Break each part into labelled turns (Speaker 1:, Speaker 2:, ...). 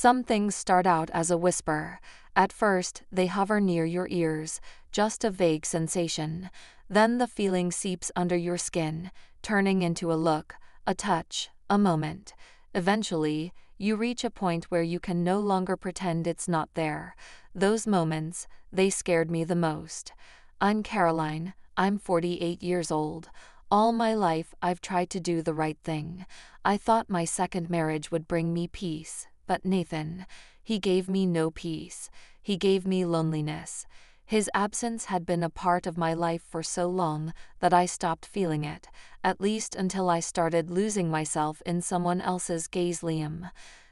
Speaker 1: Some things start out as a whisper. At first, they hover near your ears, just a vague sensation. Then the feeling seeps under your skin, turning into a look, a touch, a moment. Eventually, you reach a point where you can no longer pretend it's not there. Those moments, they scared me the most. I'm Caroline, I'm 48 years old. All my life I've tried to do the right thing. I thought my second marriage would bring me peace, but Nathan, he gave me no peace. He gave me loneliness. His absence had been a part of my life for so long that I stopped feeling it, at least until I started losing myself in someone else's gaze. Liam,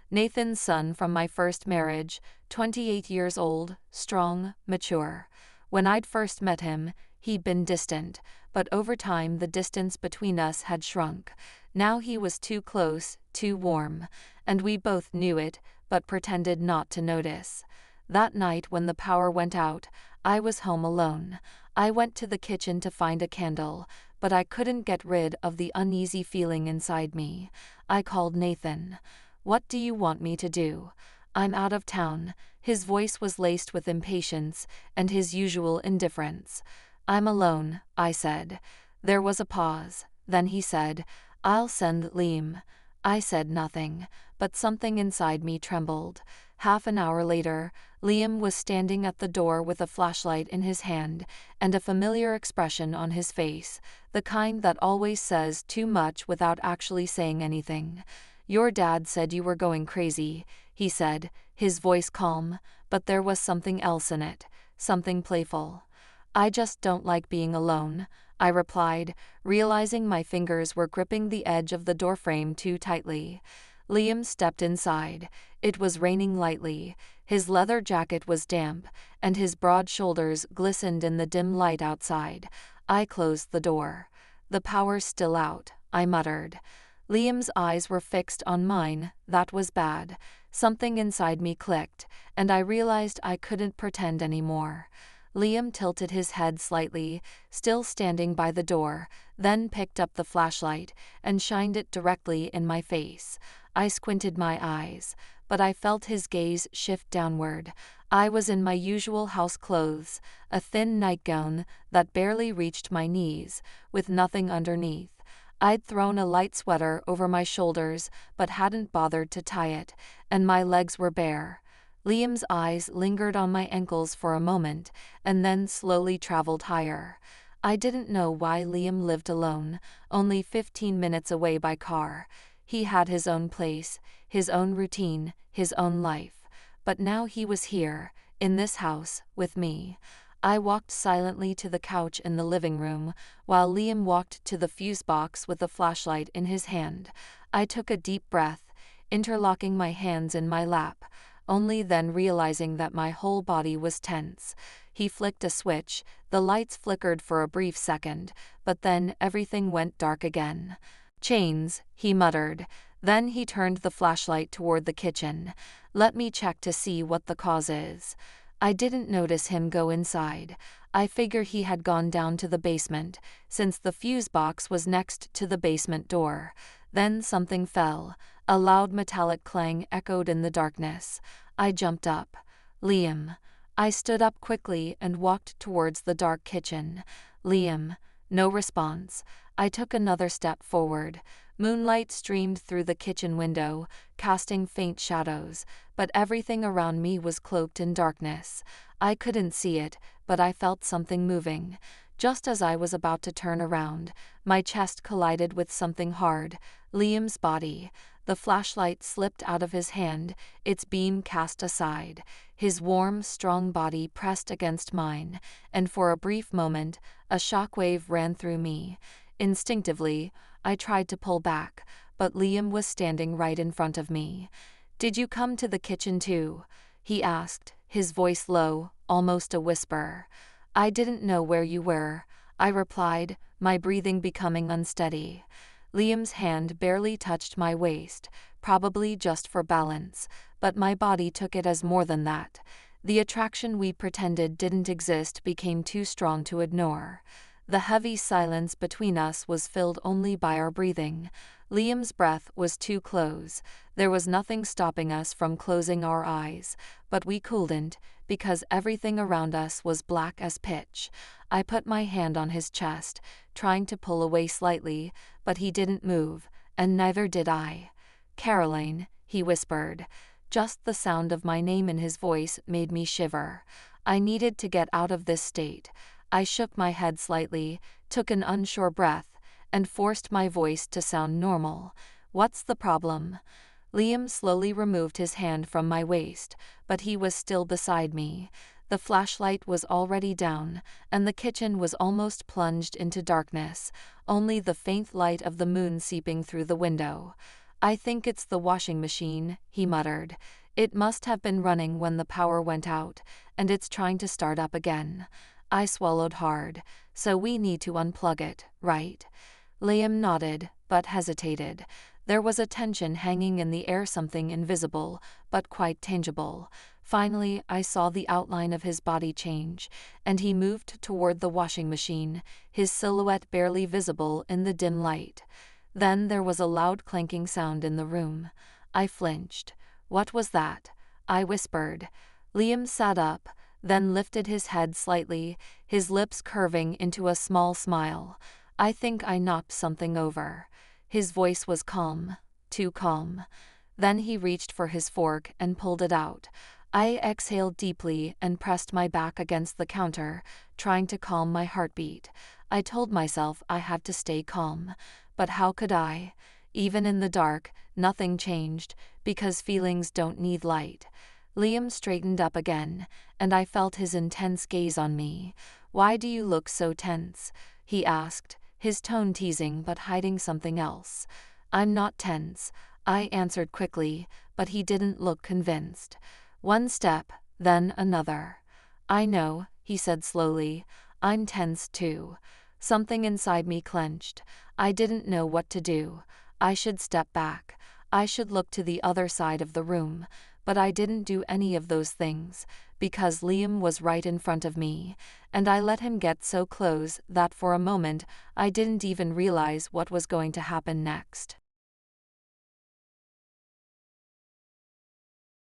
Speaker 1: Nathan's son from my first marriage, 28 years old, strong, mature. When I'd first met him, he'd been distant, but over time the distance between us had shrunk. Now he was too close, too warm, and we both knew it, but pretended not to notice. That night when the power went out, I was home alone. I went to the kitchen to find a candle, but I couldn't get rid of the uneasy feeling inside me. I called Nathan. "What do you want me to do? I'm out of town." His voice was laced with impatience and his usual indifference. "I'm alone," I said. There was a pause. Then he said, "I'll send Liam." I said nothing, but something inside me trembled. Half an hour later, Liam was standing at the door with a flashlight in his hand and a familiar expression on his face, the kind that always says too much without actually saying anything. "Your dad said you were going crazy," he said, his voice calm, but there was something else in it, something playful. "I just don't like being alone," I replied, realizing my fingers were gripping the edge of the doorframe too tightly. Liam stepped inside. It was raining lightly, his leather jacket was damp, and his broad shoulders glistened in the dim light outside. I closed the door. "The power's still out," I muttered. Liam's eyes were fixed on mine. That was bad. Something inside me clicked, and I realized I couldn't pretend anymore. Liam tilted his head slightly, still standing by the door, then picked up the flashlight and shined it directly in my face. I squinted my eyes, but I felt his gaze shift downward. I was in my usual house clothes, a thin nightgown that barely reached my knees, with nothing underneath. I'd thrown a light sweater over my shoulders but hadn't bothered to tie it, and my legs were bare. Liam's eyes lingered on my ankles for a moment, and then slowly traveled higher. I didn't know why Liam lived alone, only 15 minutes away by car. He had his own place, his own routine, his own life. But now he was here, in this house, with me. I walked silently to the couch in the living room, while Liam walked to the fuse box with the flashlight in his hand. I took a deep breath, interlocking my hands in my lap, only then realizing that my whole body was tense. He flicked a switch, the lights flickered for a brief second, but then everything went dark again. "Chains," he muttered. Then he turned the flashlight toward the kitchen. "Let me check to see what the cause is." I didn't notice him go inside. I figure he had gone down to the basement, since the fuse box was next to the basement door. Then something fell. A loud metallic clang echoed in the darkness. I jumped up. "Liam." I stood up quickly and walked towards the dark kitchen. "Liam." No response. I took another step forward. Moonlight streamed through the kitchen window, casting faint shadows, but everything around me was cloaked in darkness. I couldn't see it, but I felt something moving. Just as I was about to turn around, my chest collided with something hard, Liam's body. The flashlight slipped out of his hand, its beam cast aside. His warm, strong body pressed against mine, and for a brief moment, a shockwave ran through me. Instinctively, I tried to pull back, but Liam was standing right in front of me. "Did you come to the kitchen too?" he asked, his voice low, almost a whisper. "I didn't know where you were," I replied, my breathing becoming unsteady. Liam's hand barely touched my waist, probably just for balance, but my body took it as more than that. The attraction we pretended didn't exist became too strong to ignore. The heavy silence between us was filled only by our breathing. Liam's breath was too close. There was nothing stopping us from closing our eyes, but we couldn't, because everything around us was black as pitch. I put my hand on his chest, trying to pull away slightly, but he didn't move, and neither did I. "Caroline," he whispered. Just the sound of my name in his voice made me shiver. I needed to get out of this state. I shook my head slightly, took an unsure breath, and forced my voice to sound normal. "What's the problem?" Liam slowly removed his hand from my waist, but he was still beside me. The flashlight was already down, and the kitchen was almost plunged into darkness, only the faint light of the moon seeping through the window. "I think it's the washing machine," he muttered. "It must have been running when the power went out, and it's trying to start up again." I swallowed hard. "So we need to unplug it, right?" Liam nodded, but hesitated. There was a tension hanging in the air, something invisible, but quite tangible. Finally, I saw the outline of his body change, and he moved toward the washing machine, his silhouette barely visible in the dim light. Then there was a loud clanking sound in the room. I flinched. "What was that?" I whispered. Liam sat up, then lifted his head slightly, his lips curving into a small smile. "I think I knocked something over." His voice was calm, too calm. Then he reached for his fork and pulled it out. I exhaled deeply and pressed my back against the counter, trying to calm my heartbeat. I told myself I had to stay calm. But how could I? Even in the dark, nothing changed, because feelings don't need light. Liam straightened up again, and I felt his intense gaze on me. "Why do you look so tense?" he asked, his tone teasing but hiding something else. "I'm not tense," I answered quickly, but he didn't look convinced. One step, then another. "I know," he said slowly. "I'm tense too." Something inside me clenched. I didn't know what to do. I should step back. I should look to the other side of the room. But I didn't do any of those things, because Liam was right in front of me, and I let him get so close that for a moment I didn't even realize what was going to happen next.